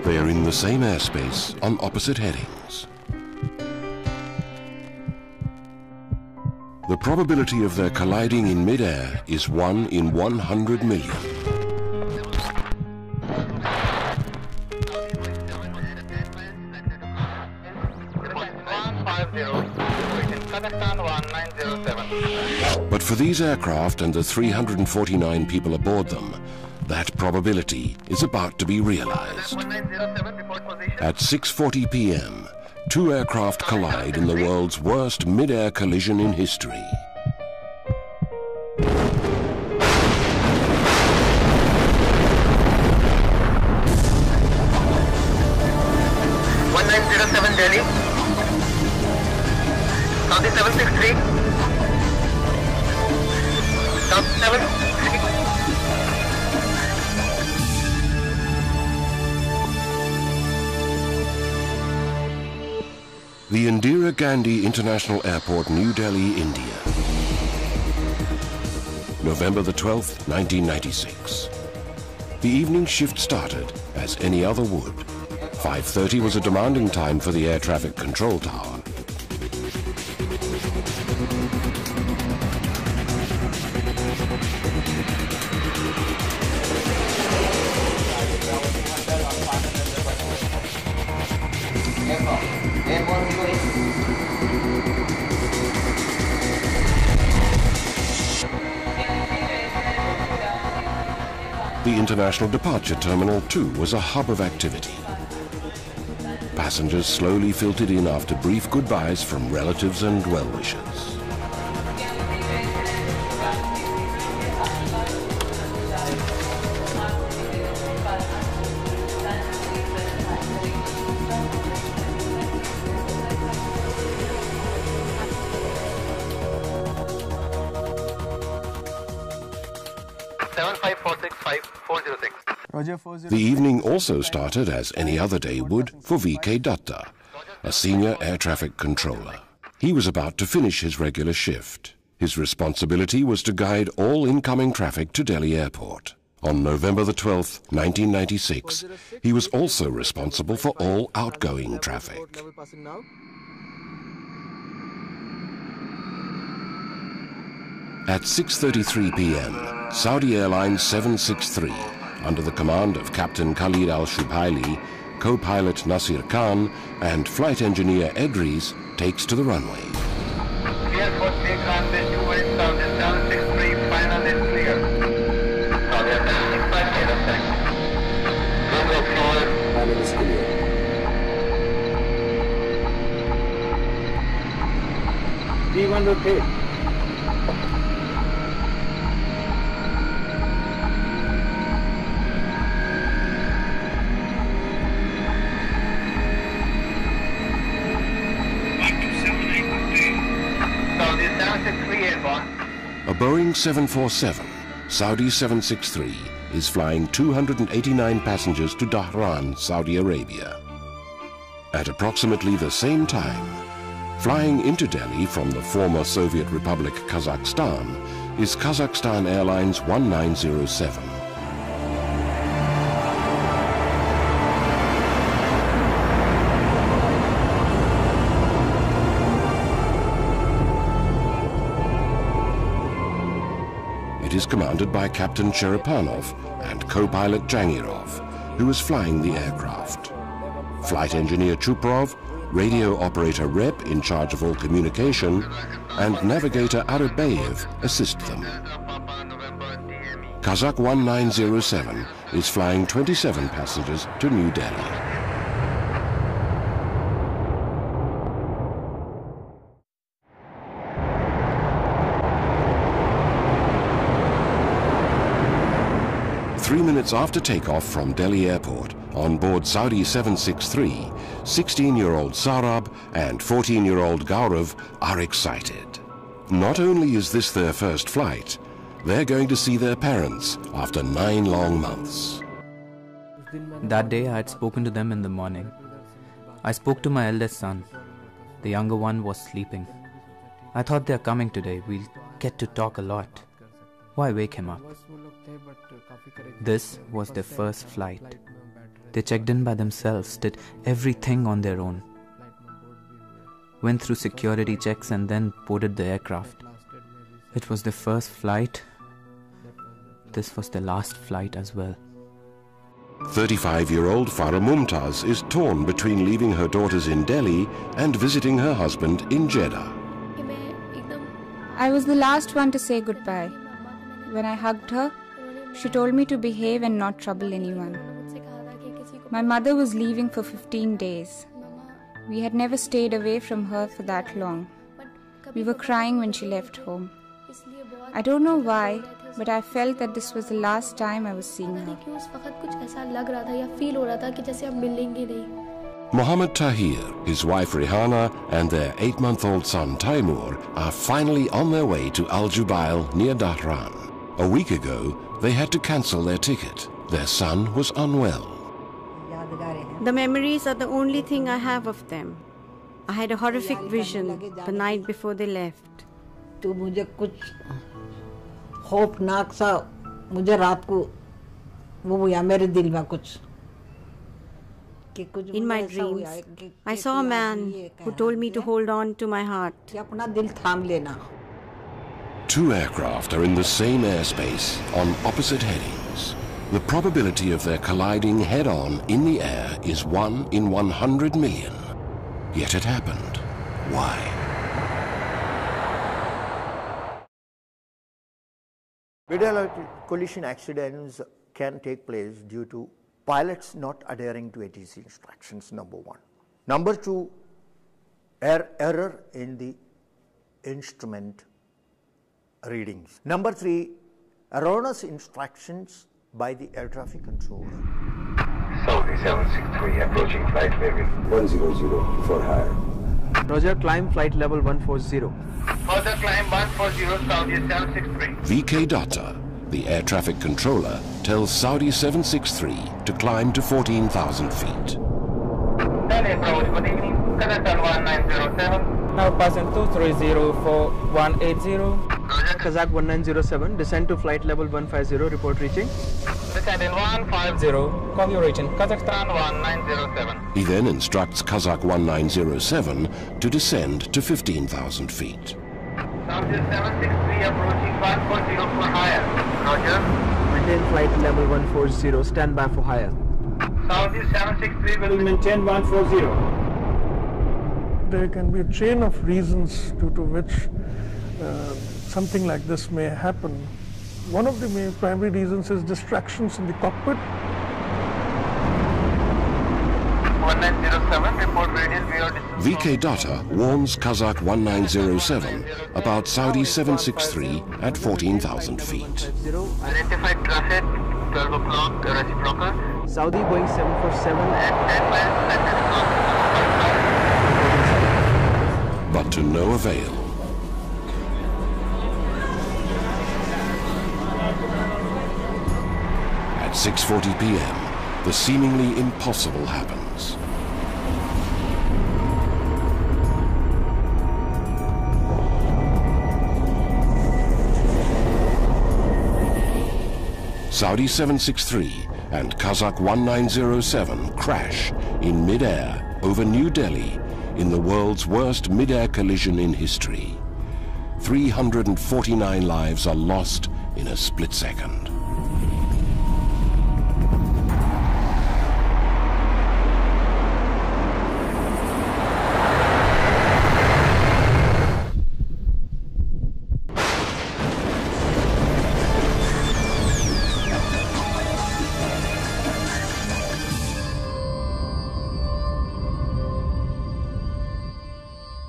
They are in the same airspace on opposite headings. The probability of their colliding in mid-air is 1 in 100 million. But for these aircraft and the 349 people aboard them, that probability is about to be realized. At 6:40 p.m., two aircraft collide in the world's worst mid-air collision in history. Delhi, Saudi 763, South 7. The Indira Gandhi International Airport, New Delhi, India. November the 12th, 1996. The evening shift started as any other would. 5:30 was a demanding time for the air traffic control tower. The International Departure Terminal, too, was a hub of activity. Passengers slowly filtered in after brief goodbyes from relatives and well-wishers. The evening also started, as any other day would, for V.K. Datta, a senior air traffic controller. He was about to finish his regular shift. His responsibility was to guide all incoming traffic to Delhi Airport. On November the 12th, 1996, he was also responsible for all outgoing traffic. At 6:33 p.m., Saudi Airlines 763, under the command of Captain Khalid Al-Shubhaili, co-pilot Nasir Khan, and flight engineer Edris, takes to the runway. Clear for take runway 28 Saudi 763, final is clear. Saudi 765, clear of taxi. Runway clear, final is clear. P1 rotate. A Boeing 747, Saudi 763, is flying 289 passengers to Dhahran, Saudi Arabia. At approximately the same time, flying into Delhi from the former Soviet Republic Kazakhstan is Kazakhstan Airlines 1907. It is commanded by Captain Cherepanov and co-pilot Jangirov, who is flying the aircraft. Flight engineer Chuprov, radio operator Rep in charge of all communication, and navigator Arabayev assist them. Kazakh 1907 is flying 27 passengers to New Delhi. Three minutes after takeoff from Delhi Airport, on board Saudi 763, 16-year-old Sarab and 14-year-old Gaurav are excited. Not only is this their first flight, they're going to see their parents after 9 long months. That day I had spoken to them in the morning. I spoke to my eldest son. The younger one was sleeping. I thought they're coming today. We'll get to talk a lot. Why wake him up? This was their first flight. They checked in by themselves, did everything on their own. Went through security checks and then boarded the aircraft. It was their first flight. This was their last flight as well. 35-year-old Farah Mumtaz is torn between leaving her daughters in Delhi and visiting her husband in Jeddah. I was the last one to say goodbye. When I hugged her, she told me to behave and not trouble anyone. My mother was leaving for 15 days. We had never stayed away from her for that long. We were crying when she left home. I don't know why, but I felt that this was the last time I was seeing her. Mohammed Tahir, his wife Rihanna and their 8-month-old son Taimur are finally on their way to Al Jubail near Dhahran. A week ago, they had to cancel their ticket. Their son was unwell. The memories are the only thing I have of them. I had a horrific vision the night before they left. In my dreams, I saw a man who told me to hold on to my heart. 2 aircraft are in the same airspace on opposite headings. The probability of their colliding head-on in the air is 1 in 100 million. Yet it happened. Why? Mid-air collision accidents can take place due to pilots not adhering to ATC instructions, number 1. Number 2, error in the instrument readings. Number 3, erroneous instructions by the air traffic controller. Saudi 763 approaching flight level 100 for higher. Roger, climb flight level 140. Further climb 140 Saudi 763. VK Datta, the air traffic controller, tells Saudi 763 to climb to 14,000 feet. Delhi approach, good evening. Kazakhstan 1907. Now passing 230 for 180. Roger. Kazakh 1907, descend to flight level 150, report reaching. Descend in 150. Copy reaching Kazakhstan 1907. He then instructs Kazakh 1907 to descend to 15,000 feet. Saudi 763 approaching 140 for higher. Roger. Maintain flight level 140, stand by for higher. Saudi 763 will maintain 140. There can be a chain of reasons due to which something like this may happen. One of the main primary reasons is distractions in the cockpit. 1907, report radial VO distance. VK Datta warns Kazakh 1907 about Saudi 763 at 14,000 feet. Identified traffic, 12 o'clock, reciprocal. Saudi Boeing 747 At 10 miles, at 10 o'clock. But to no avail. At 6:40 p.m., the seemingly impossible happens. Saudi 763 and Kazakh 1907 crash in mid-air over New Delhi in the world's worst mid-air collision in history. 349 lives are lost in a split second.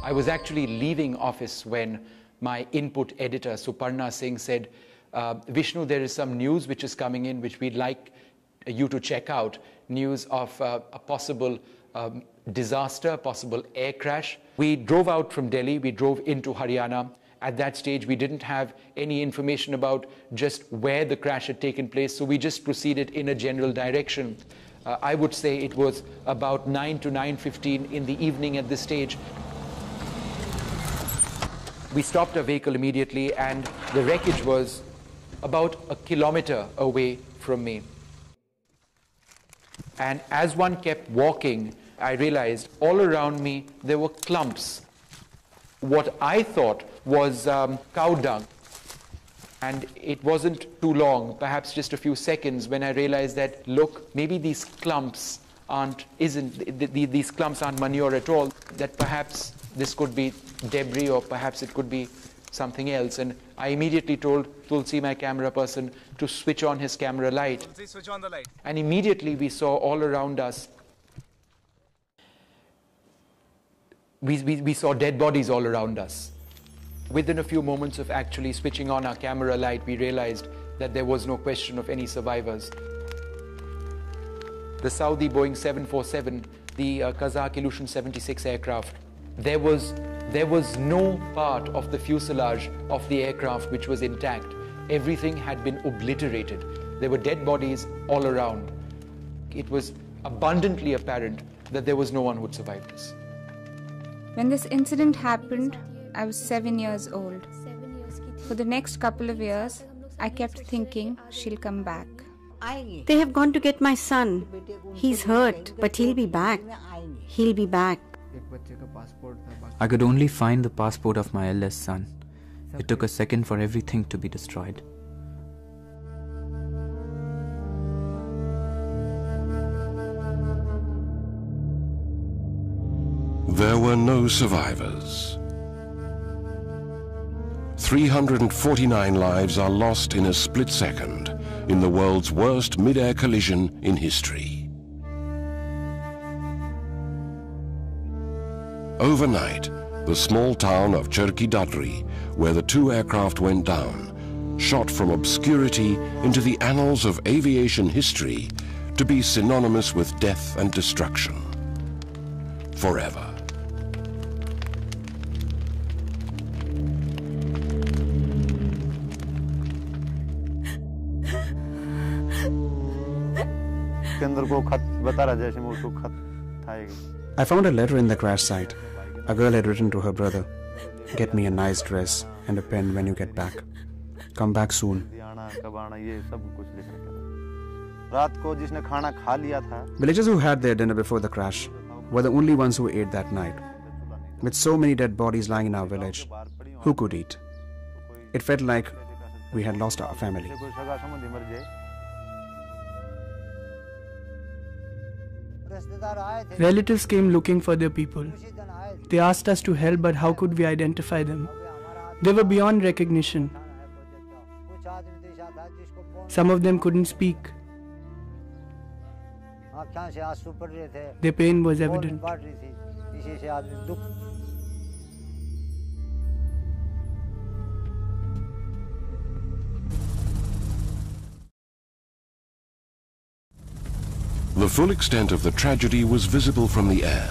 I was actually leaving office when my input editor, Suparna Singh, said, Vishnu, there is some news which is coming in which we'd like you to check out. News of a possible disaster, possible air crash. We drove out from Delhi, we drove into Haryana. At that stage, we didn't have any information about just where the crash had taken place, so we just proceeded in a general direction. I would say it was about 9 to 9:15 in the evening at this stage. We stopped our vehicle immediately, and the wreckage was about a kilometer away from me. And as one kept walking, I realized all around me there were clumps. What I thought was cow dung. And it wasn't too long, perhaps just a few seconds, when I realized that, look, maybe these clumps aren't manure at all, that perhaps this could be debris or perhaps it could be something else. And I immediately told Tulsi, my camera person, to switch on his camera light. Tulsi, switch on the light. And immediately we saw all around us, we saw dead bodies all around us. Within a few moments of actually switching on our camera light, we realized that there was no question of any survivors. The Saudi Boeing 747, the Kazakh Ilyushin 76 aircraft, there was no part of the fuselage of the aircraft which was intact. Everything had been obliterated. There were dead bodies all around. It was abundantly apparent that there was no one who would survive this. When this incident happened, I was 7 years old. For the next couple of years, I kept thinking she'll come back. They have gone to get my son. He's hurt, but he'll be back. He'll be back. I could only find the passport of my eldest son. It took a second for everything to be destroyed. There were no survivors. 349 lives are lost in a split second in the world's worst mid-air collision in history. Overnight, the small town of Cherki Dadri, where the two aircraft went down, shot from obscurity into the annals of aviation history to be synonymous with death and destruction. Forever. I found a letter in the crash site. A girl had written to her brother, "Get me a nice dress and a pen when you get back. Come back soon." Villagers who had their dinner before the crash were the only ones who ate that night. With so many dead bodies lying in our village, who could eat? It felt like we had lost our family. Relatives came looking for their people. They asked us to help, but how could we identify them? They were beyond recognition. Some of them couldn't speak. Their pain was evident. The full extent of the tragedy was visible from the air.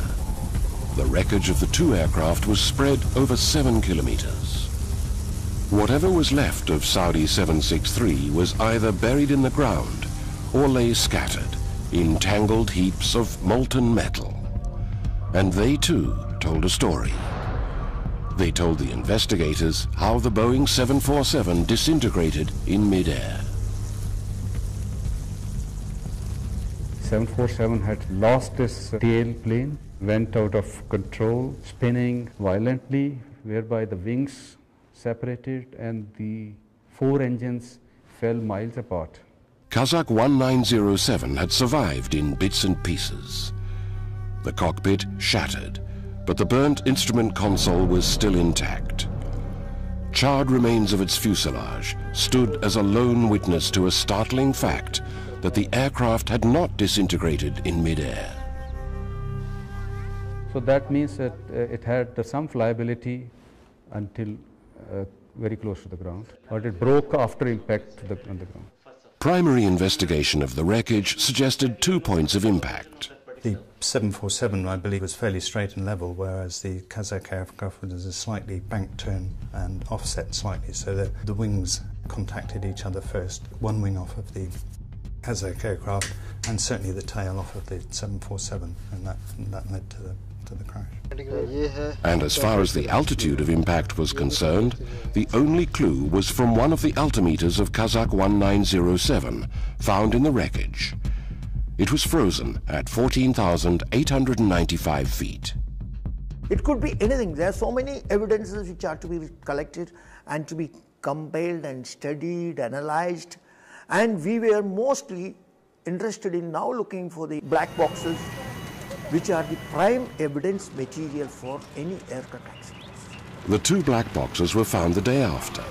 The wreckage of the two aircraft was spread over 7 kilometers. Whatever was left of Saudi 763 was either buried in the ground or lay scattered in tangled heaps of molten metal. And they too told a story. They told the investigators how the Boeing 747 disintegrated in mid-air. 747 had lost its tail plane, went out of control, spinning violently, whereby the wings separated and the 4 engines fell miles apart. Kazakh 1907 had survived in bits and pieces. The cockpit shattered, but the burnt instrument console was still intact. Charred remains of its fuselage stood as a lone witness to a startling fact that the aircraft had not disintegrated in mid-air. So that means that it had some flyability until very close to the ground, but it broke after impact on the ground. Primary investigation of the wreckage suggested 2 points of impact. The 747, I believe, was fairly straight and level, whereas the Kazakh aircraft was a slightly bank turn and offset slightly, so that the wings contacted each other first. One wing off of the Kazakh aircraft and certainly the tail off of the 747, and that led to the crash. And as far as the altitude of impact was concerned, the only clue was from one of the altimeters of Kazakh 1907 found in the wreckage. It was frozen at 14,895 feet. It could be anything. There are so many evidences which are to be collected and to be compiled and studied, analyzed, and we were mostly interested in now looking for the black boxes, which are the prime evidence material for any aircraft accidents. The 2 black boxes were found the day after.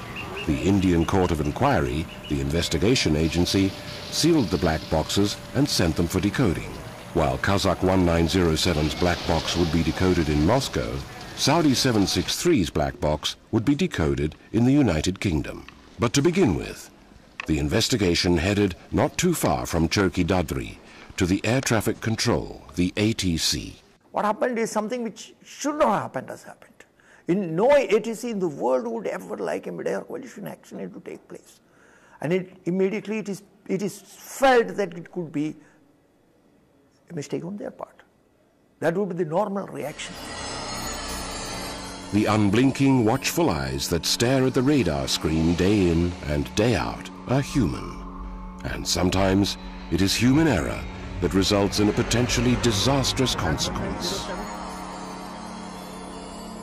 The Indian Court of Inquiry, the investigation agency, sealed the black boxes and sent them for decoding. While Kazakh 1907's black box would be decoded in Moscow, Saudi 763's black box would be decoded in the United Kingdom. But to begin with, the investigation headed not too far from Cherki Dadri to the Air Traffic Control, the ATC. What happened is something which should not have happened has happened. In no ATC in the world would ever like a mid-air collision accident to take place. And immediately it is felt that it could be a mistake on their part. That would be the normal reaction. The unblinking, watchful eyes that stare at the radar screen day in and day out are human. And sometimes it is human error that results in a potentially disastrous consequence.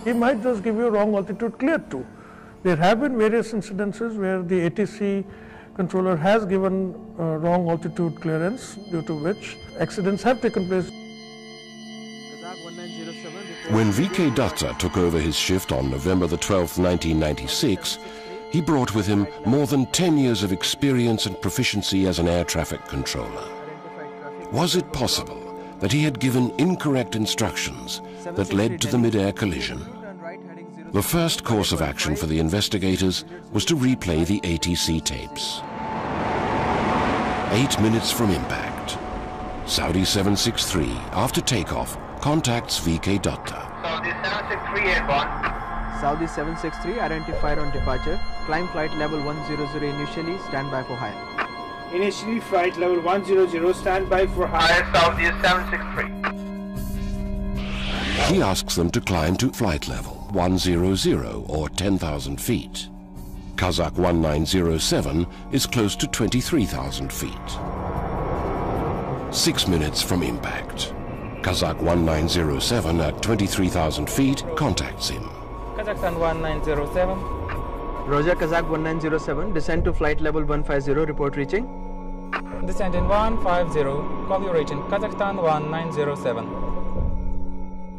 He might just give you wrong altitude clear too. There have been various incidences where the ATC controller has given wrong altitude clearance, due to which accidents have taken place. When VK Datta took over his shift on November the 12th, 1996, he brought with him more than 10 years of experience and proficiency as an air traffic controller. Was it possible that he had given incorrect instructions that led to the mid-air collision? The first course of action for the investigators was to replay the ATC tapes. 8 minutes from impact, Saudi 763, after takeoff, contacts VK Datta. Saudi 763 airborne. Saudi 763 identified on departure. Climb flight level 100 initially, stand by for higher. Initially flight level 100, stand by for higher. Saudi 763. He asks them to climb to flight level 100 or 10,000 feet. Kazakh 1907 is close to 23,000 feet. 6 minutes from impact, Kazakh 1907 at 23,000 feet contacts him. Kazakhstan 1907. Roger, Kazakh 1907, descend to flight level 150, report reaching. Descending 150, call your region, Kazakhstan 1907.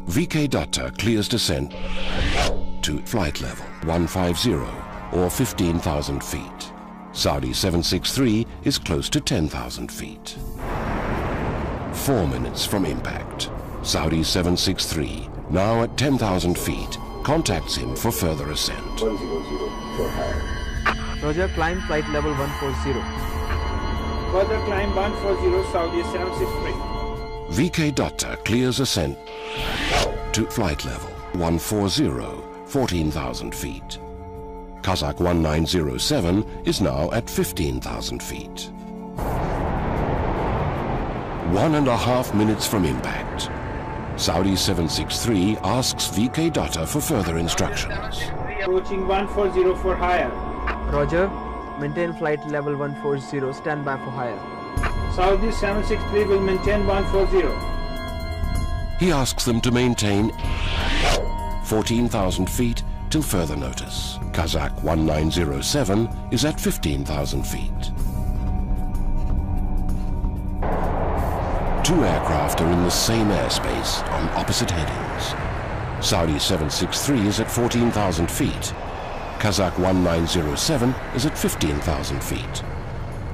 VK Datta clears descent to flight level 150 or 15,000 feet. Saudi 763 is close to 10,000 feet. 4 minutes from impact, Saudi 763, now at 10,000 feet, contacts him for further ascent. 100 for higher. Roger, climb flight level 140. Further climb 140, Saudi 763. VK Datta clears ascent to flight level 140, 14,000 feet. Kazakh 1907 is now at 15,000 feet. 1.5 minutes from impact, Saudi 763 asks VK Datta for further instructions. Approaching 140 for higher. Roger, maintain flight level 140, stand by for higher. Saudi 763 will maintain 140. He asks them to maintain 14,000 feet till further notice. Kazakh 1907 is at 15,000 feet. 2 aircraft are in the same airspace on opposite headings. Saudi 763 is at 14,000 feet. Kazakh 1907 is at 15,000 feet.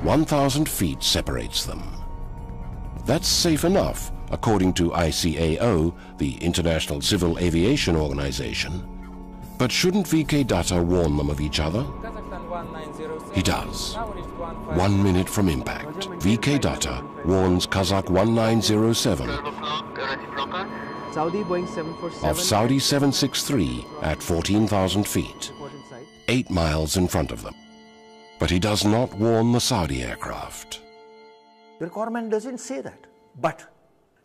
1,000 feet separates them. That's safe enough, according to ICAO, the International Civil Aviation Organization. But shouldn't VK Datta warn them of each other? He does. 1 minute from impact, VK Datta warns Kazakh 1907 Saudi Boeing 747 of Saudi 763 at 14,000 feet, 8 miles in front of them. But he does not warn the Saudi aircraft. The requirement doesn't say that, but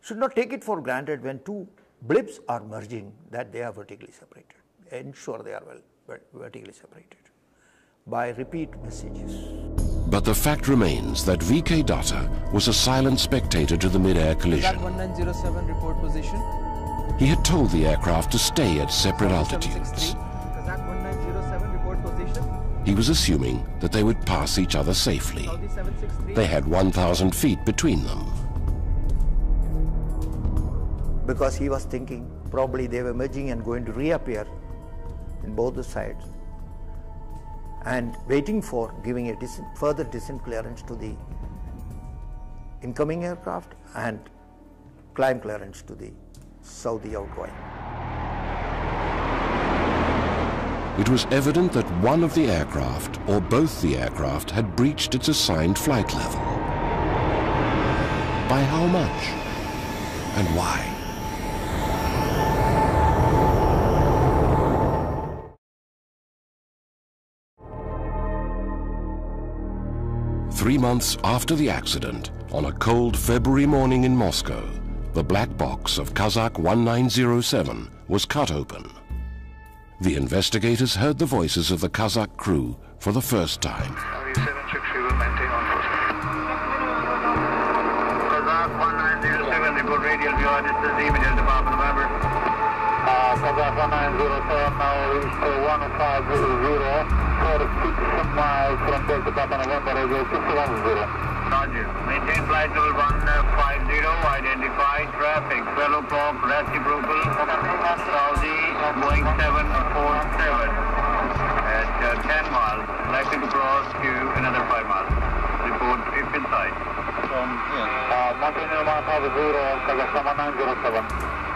should not take it for granted when 2 blips are merging that they are vertically separated. Ensure they are vertically separated by repeat messages. But the fact remains that VK Datta was a silent spectator to the mid-air collision. 1907 report position. He had told the aircraft to stay at separate altitudes. He was assuming that they would pass each other safely. They had 1,000 feet between them. Because he was thinking probably they were merging and going to reappear in both the sides, and waiting for giving a further descent clearance to the incoming aircraft and climb clearance to the Saudi outgoing. It was evident that one of the aircraft, or both the aircraft, had breached its assigned flight level. By how much? And why? Three months after the accident, on a cold February morning in Moscow, the black box of Kazakh 1907 was cut open. The investigators heard the voices of the Kazakh crew for the first time. Kazakh 1907, report radial view, this is the immediate department member. Kazakh 1907, now reached 1500, 46 miles from Delta Papa November, radio 610. Roger. Maintain flight level 150, identify traffic, fellow clock, reciprocal, Saudi, Boeing 747 at 10 miles, likely to cross to another 5 miles. Report if inside. From here. Mountain 150, Kazakhstan 1907.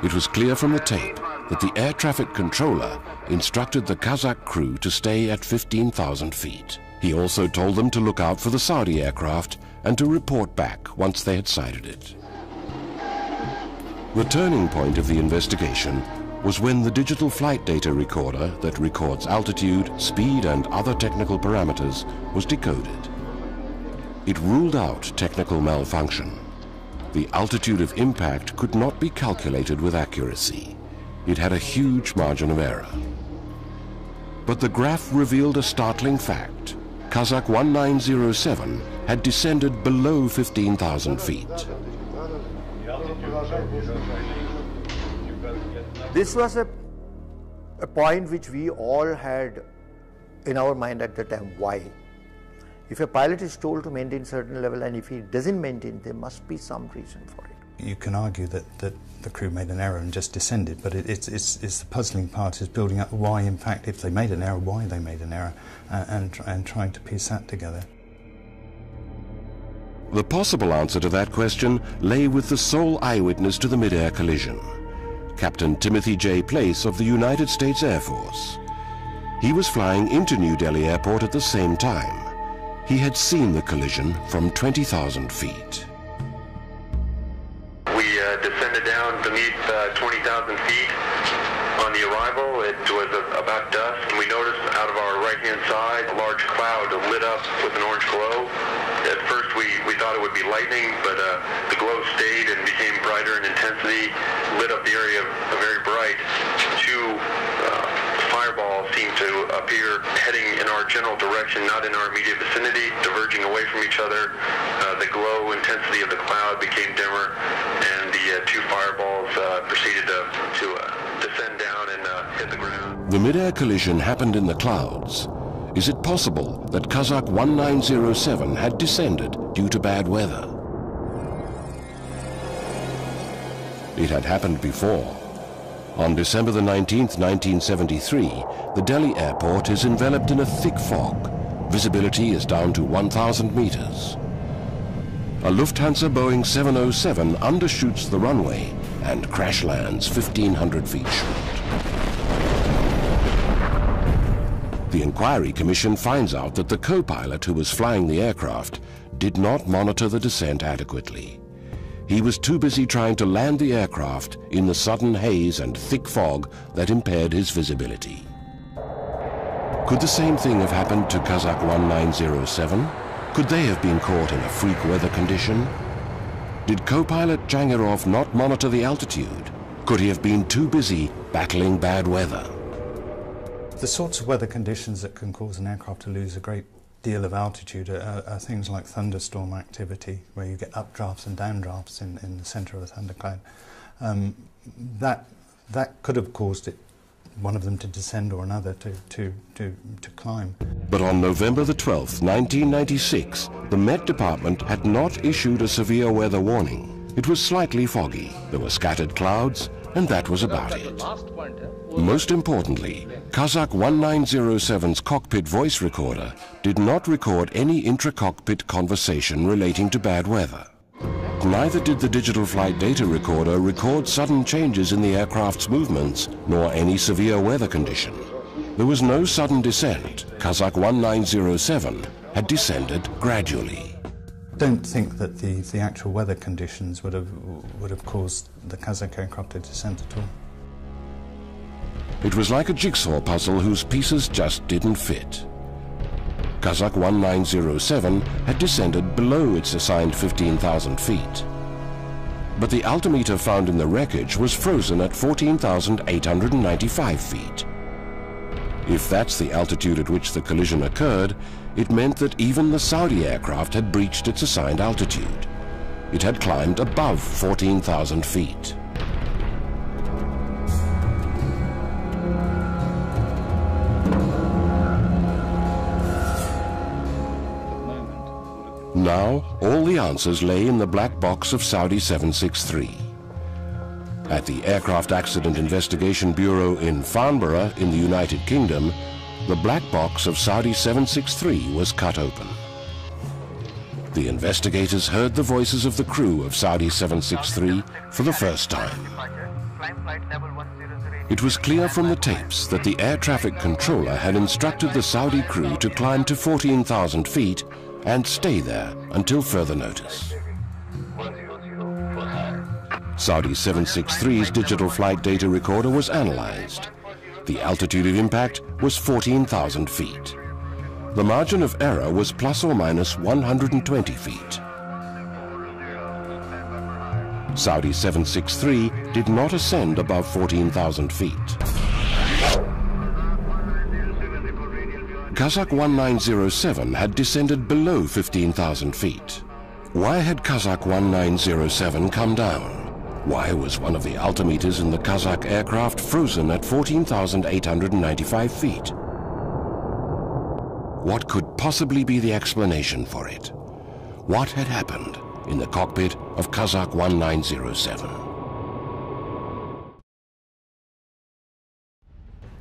It was clear from the tape that the air traffic controller instructed the Kazakh crew to stay at 15,000 feet. He also told them to look out for the Saudi aircraft and to report back once they had sighted it. The turning point of the investigation was when the digital flight data recorder that records altitude, speed and other technical parameters was decoded. It ruled out technical malfunction. The altitude of impact could not be calculated with accuracy. It had a huge margin of error. But the graph revealed a startling fact. Kazakh 1907 had descended below 15,000 feet. This was a point which we all had in our mind at the time. Why? If a pilot is told to maintain certain level and if he doesn't maintain, there must be some reason for it. You can argue that the crew made an error and just descended, but it's the puzzling part is building up why, in fact, if they made an error, why they made an error, and trying to piece that together. The possible answer to that question lay with the sole eyewitness to the mid-air collision, Captain Timothy J. Place of the United States Air Force. He was flying into New Delhi Airport at the same time. He had seen the collision from 20,000 feet. We descended down beneath 20,000 feet. On the arrival, it was about dusk, and we noticed out of our right-hand side a large cloud lit up with an orange glow. At first, we thought it would be lightning, but the glow stayed and became brighter in intensity, lit up the area very bright. Two fireballs seemed to appear heading in our general direction, not in our immediate vicinity, diverging away from each other. The glow intensity of the cloud became dimmer, and the two fireballs proceeded to descend down and hit the ground. The mid-air collision happened in the clouds. Is it possible that Kazakh 1907 had descended due to bad weather? It had happened before. On December the 19th, 1973, the Delhi airport is enveloped in a thick fog. Visibility is down to 1,000 meters. A Lufthansa Boeing 707 undershoots the runway and crash lands 1,500 feet short. The Inquiry Commission finds out that the co-pilot who was flying the aircraft did not monitor the descent adequately. He was too busy trying to land the aircraft in the sudden haze and thick fog that impaired his visibility. Could the same thing have happened to Kazakh 1907? Could they have been caught in a freak weather condition? Did co-pilot Jangarov not monitor the altitude? Could he have been too busy battling bad weather? The sorts of weather conditions that can cause an aircraft to lose a great deal of altitude are things like thunderstorm activity, where you get updrafts and downdrafts in the centre of a thundercloud. That could have caused one of them to descend or another to climb. But on November the 12th, 1996, the Met Department had not issued a severe weather warning. It was slightly foggy, there were scattered clouds, and that was about it. Most importantly, Kazakh 1907's cockpit voice recorder did not record any intra-cockpit conversation relating to bad weather. Neither did the digital flight data recorder record sudden changes in the aircraft's movements, nor any severe weather condition. There was no sudden descent. Kazakh 1907 had descended gradually. I don't think that the actual weather conditions would have caused the Kazakh aircraft to descend at all. It was like a jigsaw puzzle whose pieces just didn't fit. Kazakh 1907 had descended below its assigned 15,000 feet. But the altimeter found in the wreckage was frozen at 14,895 feet. If that's the altitude at which the collision occurred, it meant that even the Saudi aircraft had breached its assigned altitude. It had climbed above 14,000 feet. Now, all the answers lay in the black box of Saudi 763. At the Aircraft Accident Investigation Bureau in Farnborough in the United Kingdom, the black box of Saudi 763 was cut open. The investigators heard the voices of the crew of Saudi 763 for the first time. It was clear from the tapes that the air traffic controller had instructed the Saudi crew to climb to 14,000 feet and stay there until further notice. Saudi 763's digital flight data recorder was analyzed. The altitude of impact was 14,000 feet. The margin of error was plus or minus 120 feet. Saudi 763 did not ascend above 14,000 feet. Kazakh 1907 had descended below 15,000 feet. Why had Kazakh 1907 come down? Why was one of the altimeters in the Kazakh aircraft frozen at 14,895 feet? What could possibly be the explanation for it? What had happened in the cockpit of Kazakh 1907?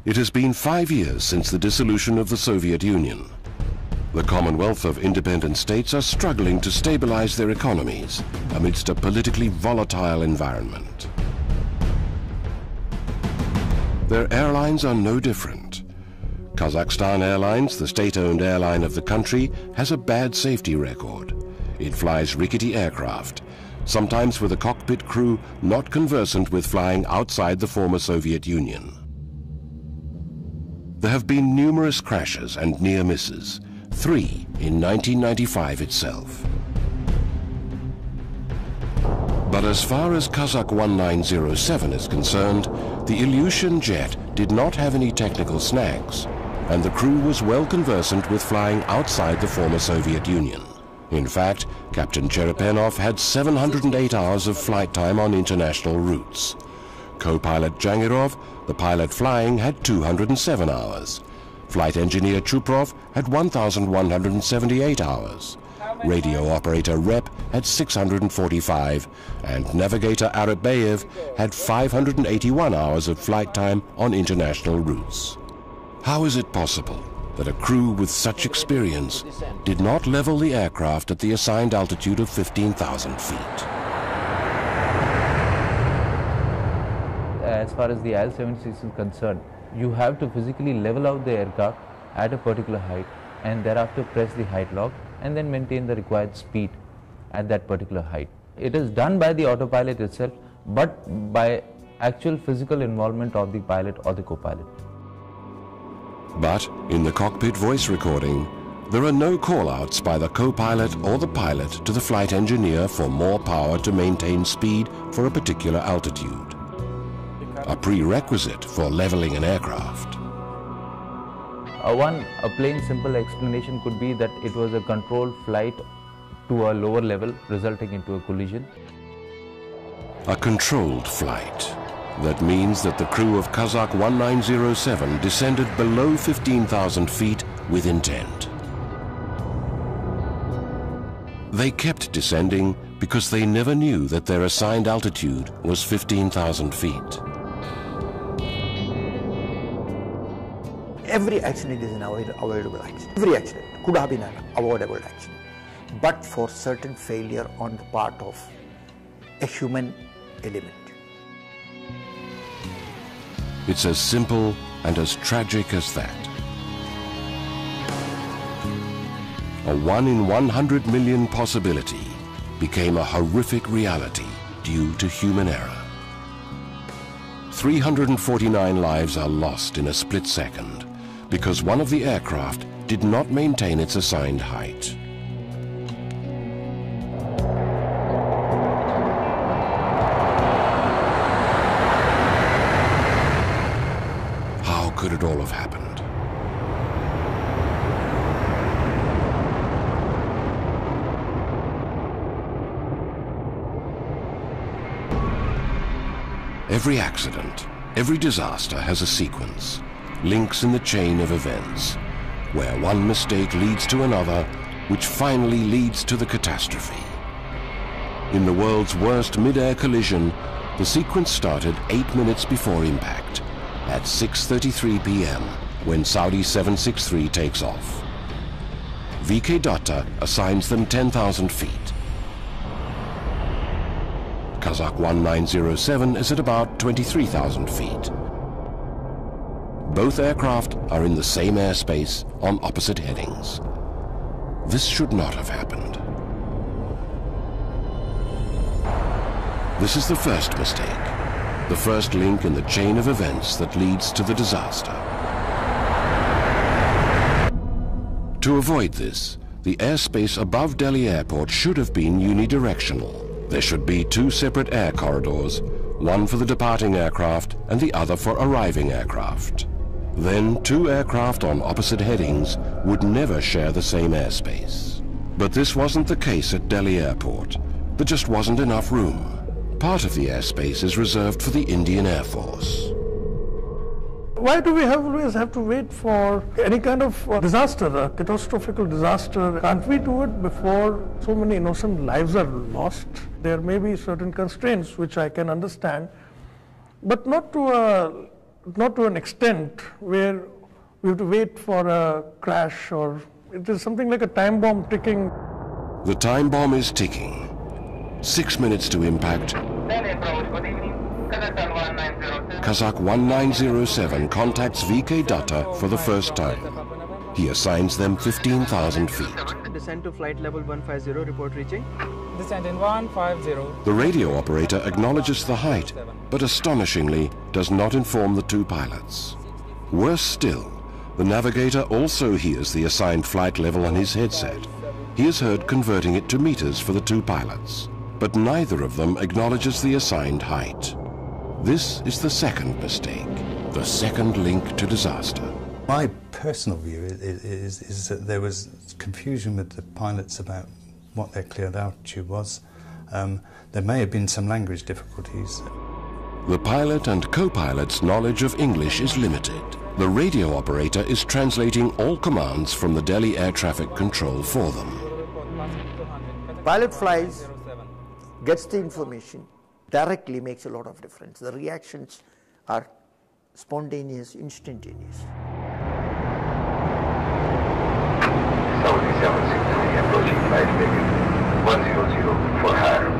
It has been 5 years since the dissolution of the Soviet Union. The Commonwealth of Independent States are struggling to stabilize their economies amidst a politically volatile environment. Their airlines are no different. Kazakhstan Airlines, the state-owned airline of the country, has a bad safety record. It flies rickety aircraft, sometimes with a cockpit crew not conversant with flying outside the former Soviet Union. There have been numerous crashes and near misses, 3 in 1995 itself. But as far as Kazakh 1907 is concerned, the Ilyushin jet did not have any technical snags, and the crew was well conversant with flying outside the former Soviet Union. In fact, Captain Cherepenov had 708 hours of flight time on international routes. Co-pilot Jangirov, the pilot flying, had 207 hours. Flight engineer Chuprov had 1,178 hours. Radio operator Rep had 645, and navigator Arabayev had 581 hours of flight time on international routes. How is it possible that a crew with such experience did not level the aircraft at the assigned altitude of 15,000 feet? As far as the IL-76 is concerned, you have to physically level out the aircraft at a particular height and thereafter press the height lock and then maintain the required speed at that particular height. It is done by the autopilot itself, but by actual physical involvement of the pilot or the co-pilot. But in the cockpit voice recording, there are no call-outs by the co-pilot or the pilot to the flight engineer for more power to maintain speed for a particular altitude, a prerequisite for leveling an aircraft. A plain simple explanation could be that it was a controlled flight to a lower level resulting into a collision. A controlled flight. That means that the crew of Kazakh 1907 descended below 15,000 feet with intent. They kept descending because they never knew that their assigned altitude was 15,000 feet. Every accident is an avoidable accident. Every accident could have been an avoidable accident, but for certain failure on the part of a human element. It's as simple and as tragic as that. A 1 in 100 million possibility became a horrific reality due to human error. 349 lives are lost in a split second because one of the aircraft did not maintain its assigned height. How could it all have happened? Every accident, every disaster has a sequence, links in the chain of events, where one mistake leads to another, which finally leads to the catastrophe. In the world's worst mid-air collision, the sequence started 8 minutes before impact, at 6:33 p.m., when Saudi 763 takes off. VK Datta assigns them 10,000 feet. Kazakh 1907 is at about 23,000 feet. Both aircraft are in the same airspace on opposite headings. This should not have happened. This is the first mistake, the first link in the chain of events that leads to the disaster. To avoid this, the airspace above Delhi Airport should have been unidirectional. There should be 2 separate air corridors, one for the departing aircraft and the other for arriving aircraft. Then 2 aircraft on opposite headings would never share the same airspace. But this wasn't the case at Delhi Airport. There just wasn't enough room. Part of the airspace is reserved for the Indian Air Force. Why do we always have to wait for any kind of disaster, a catastrophic disaster? Can't we do it before so many innocent lives are lost? There may be certain constraints which I can understand, but not to an extent where we have to wait for a crash, or it is something like a time bomb ticking. The time bomb is ticking. 6 minutes to impact. Kazakh 1907 contacts VK Datta for the first time. He assigns them 15,000 feet. Descend to flight level 150, report reaching. Descend in 150. The radio operator acknowledges the height, but astonishingly does not inform the 2 pilots. Worse still, the navigator also hears the assigned flight level on his headset. He is heard converting it to meters for the 2 pilots, but neither of them acknowledges the assigned height. This is the second mistake, the second link to disaster. My personal view is that there was confusion with the pilots about what their cleared altitude was. There may have been some language difficulties. The pilot and co-pilot's knowledge of English is limited. The radio operator is translating all commands from the Delhi Air Traffic Control for them. Pilot flies, gets the information, directly makes a lot of difference. The reactions are spontaneous, instantaneous. Saudi 763 approaching flight level 100 for higher.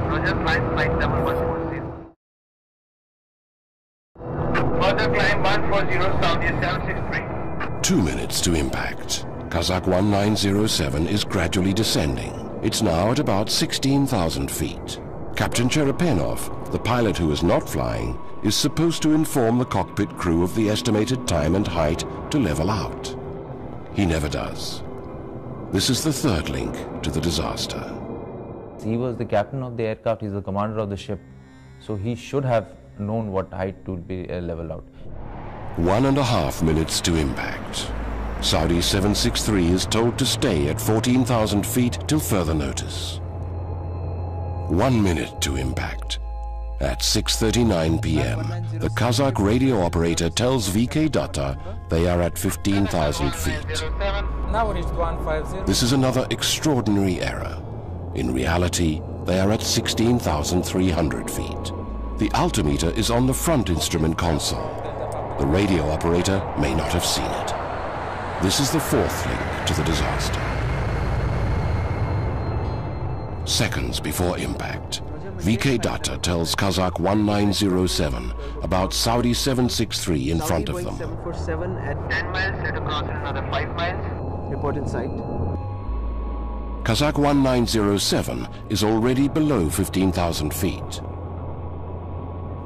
Roger, flight level 140. Further climb 140, Saudi 763. 2 minutes to impact. Kazakh 1907 is gradually descending. It's now at about 16,000 feet. Captain Cherepenov, the pilot who is not flying, is supposed to inform the cockpit crew of the estimated time and height to level out. He never does. This is the third link to the disaster. He was the captain of the aircraft, he's the commander of the ship, so he should have known what height to be level out. 1.5 minutes to impact. Saudi 763 is told to stay at 14,000 feet till further notice. 1 minute to impact. At 6:39 p.m., the Kazakh radio operator tells VK Datta they are at 15,000 feet. Now reached 150. This is another extraordinary error. In reality, they are at 16,300 feet. The altimeter is on the front instrument console. The radio operator may not have seen it. This is the fourth link to the disaster. Seconds before impact, VK Datta tells Kazakh 1907 about Saudi 763 in front of them. 747 at 10 miles, let across another 5 miles. report in sight. Kazakh 1907 is already below 15,000 feet.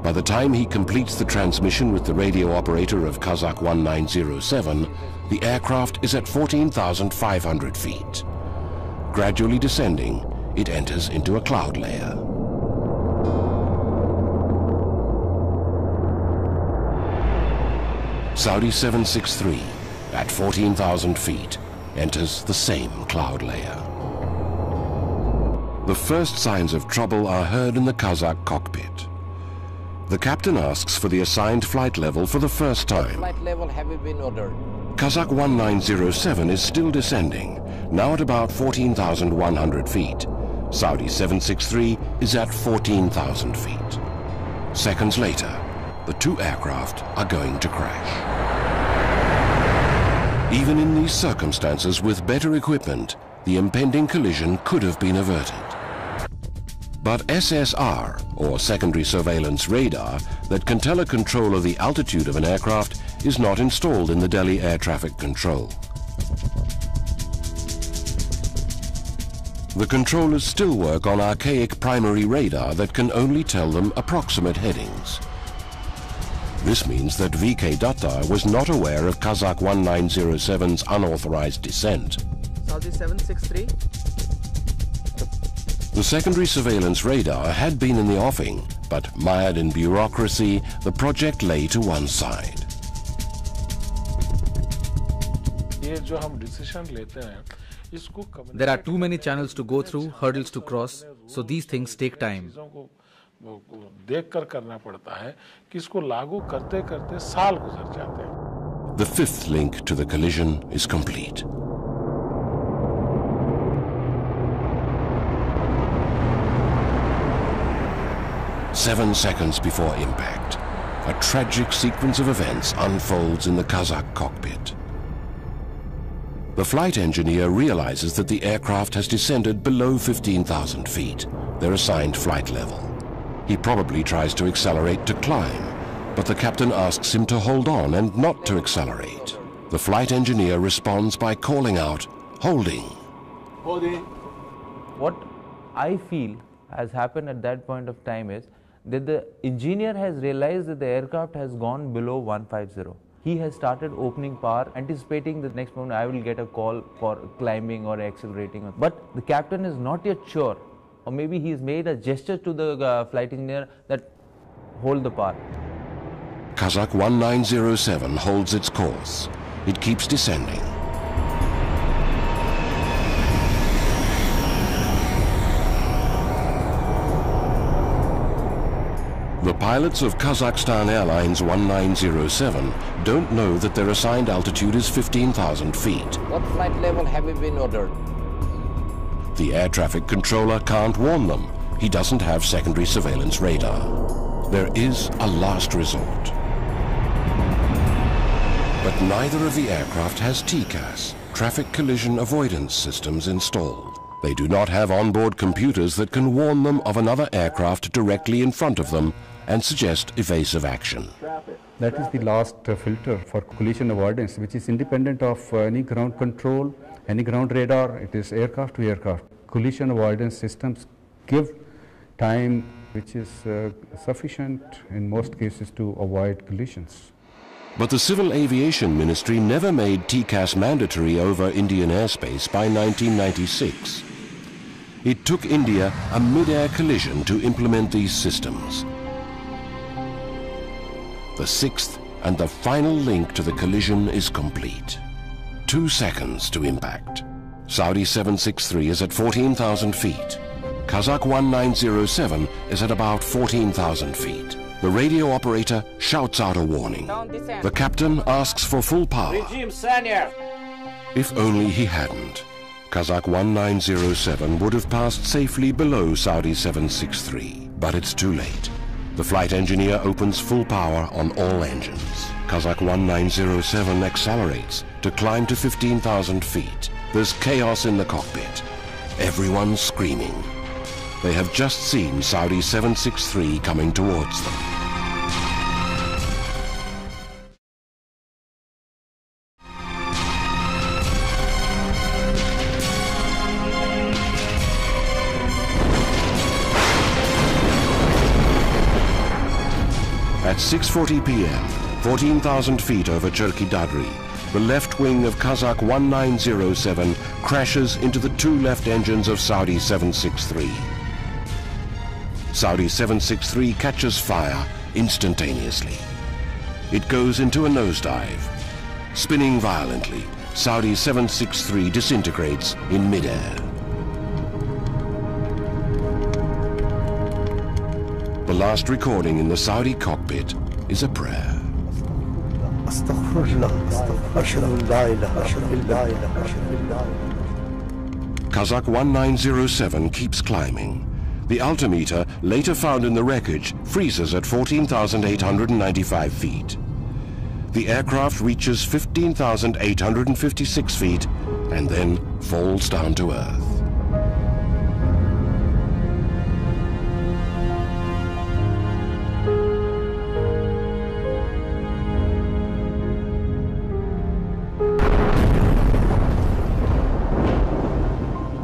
By the time he completes the transmission with the radio operator of Kazakh 1907, the aircraft is at 14,500 feet. Gradually descending, it enters into a cloud layer. Saudi 763, at 14,000 feet, enters the same cloud layer. The first signs of trouble are heard in the Kazakh cockpit. The captain asks for the assigned flight level for the first time. Flight level have you been ordered? Kazakh 1907 is still descending, now at about 14,100 feet. Saudi 763 is at 14,000 feet. Seconds later, the two aircraft are going to crash. Even in these circumstances, with better equipment, the impending collision could have been averted. But SSR, or secondary surveillance radar, that can tell a controller the altitude of an aircraft is not installed in the Delhi Air Traffic Control. The controllers still work on archaic primary radar that can only tell them approximate headings. This means that VK Datta was not aware of Kazakh 1907's unauthorized descent. Saudi 763. The secondary surveillance radar had been in the offing, but mired in bureaucracy, the project lay to one side. There are too many channels to go through, hurdles to cross, so these things take time. The fifth link to the collision is complete. Seven seconds before impact, a tragic sequence of events unfolds in the Kazakh cockpit. The flight engineer realizes that the aircraft has descended below 15,000 feet, their assigned flight level. He probably tries to accelerate to climb, but the captain asks him to hold on and not to accelerate. The flight engineer responds by calling out, "Holding." Holding. What I feel has happened at that point of time is that the engineer has realized that the aircraft has gone below 150. He has started opening power, anticipating the next moment I will get a call for climbing or accelerating. But the captain is not yet sure, or maybe he's made a gesture to the flight engineer that hold the power. Kazakh 1907 holds its course. It keeps descending. The pilots of Kazakhstan Airlines 1907 don't know that their assigned altitude is 15,000 feet. What flight level have you been ordered? The air traffic controller can't warn them. He doesn't have secondary surveillance radar. There is a last resort. But neither of the aircraft has TCAS, traffic collision avoidance systems, installed. They do not have onboard computers that can warn them of another aircraft directly in front of them and suggest evasive action. That is the last filter for collision avoidance, which is independent of any ground control, any ground radar. It is aircraft to aircraft. Collision avoidance systems give time which is sufficient in most cases to avoid collisions. But the Civil Aviation Ministry never made TCAS mandatory over Indian airspace by 1996. It took India a mid-air collision to implement these systems. The 6th and the final link to the collision is complete. 2 seconds to impact. Saudi 763 is at 14,000 feet. Kazakh 1907 is at about 14,000 feet. The radio operator shouts out a warning. The captain asks for full power. If only he hadn't. Kazakh 1907 would have passed safely below Saudi 763, but it's too late. The flight engineer opens full power on all engines. Kazakh 1907 accelerates to climb to 15,000 feet. There's chaos in the cockpit. Everyone's screaming. They have just seen Saudi 763 coming towards them. At 6:40 p.m., 14,000 feet over Cherki Dadri, the left wing of Kazakh 1907 crashes into the 2 left engines of Saudi 763. Saudi 763 catches fire instantaneously. It goes into a nosedive. Spinning violently, Saudi 763 disintegrates in mid-air. The last recording in the Saudi cockpit is a prayer. Kazakh 1907 keeps climbing. The altimeter, later found in the wreckage, freezes at 14,895 feet. The aircraft reaches 15,856 feet and then falls down to earth.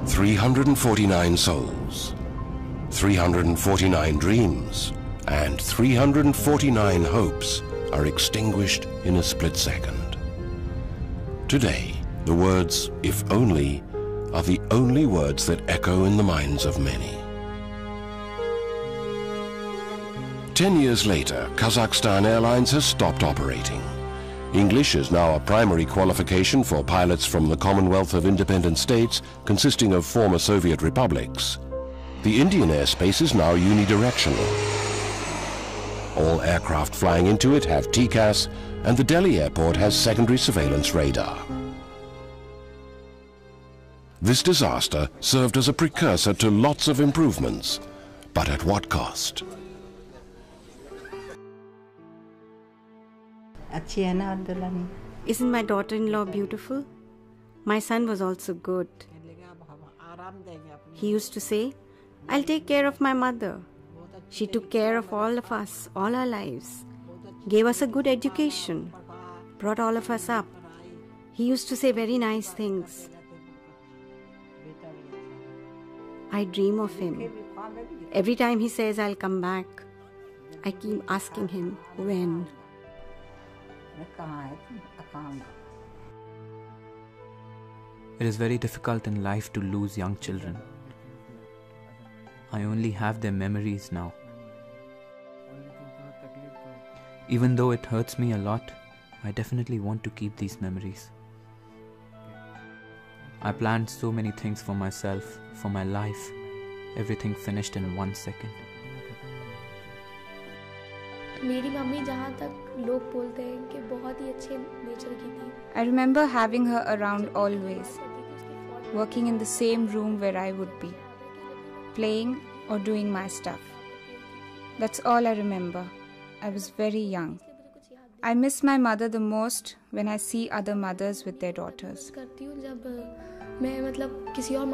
"349 souls, 349 dreams, and 349 hopes are extinguished in a split second." Today, the words, "if only," are the only words that echo in the minds of many. 10 years later, Kazakhstan Airlines has stopped operating. English is now a primary qualification for pilots from the Commonwealth of Independent States consisting of former Soviet republics. The Indian airspace is now unidirectional. All aircraft flying into it have TCAS, and the Delhi airport has secondary surveillance radar. This disaster served as a precursor to lots of improvements, but at what cost? Isn't my daughter-in-law beautiful? My son was also good. He used to say, "I'll take care of my mother. She took care of all of us, all our lives, gave us a good education, brought all of us up." He used to say very nice things. I dream of him. Every time he says, "I'll come back," I keep asking him, when? It is very difficult in life to lose young children. I only have their memories now. Even though it hurts me a lot, I definitely want to keep these memories. I planned so many things for myself, for my life. Everything finished in 1 second. मेरी mummy जहाँ तक लोग बोलते हैं कि बहुत ही अच्छे nature की थी. I remember having her around always, working in the same room where I would be, playing or doing my stuff. That's all I remember. I was very young. I miss my mother the most when I see other mothers with their daughters. करती हूँ जब मैं मतलब किसी और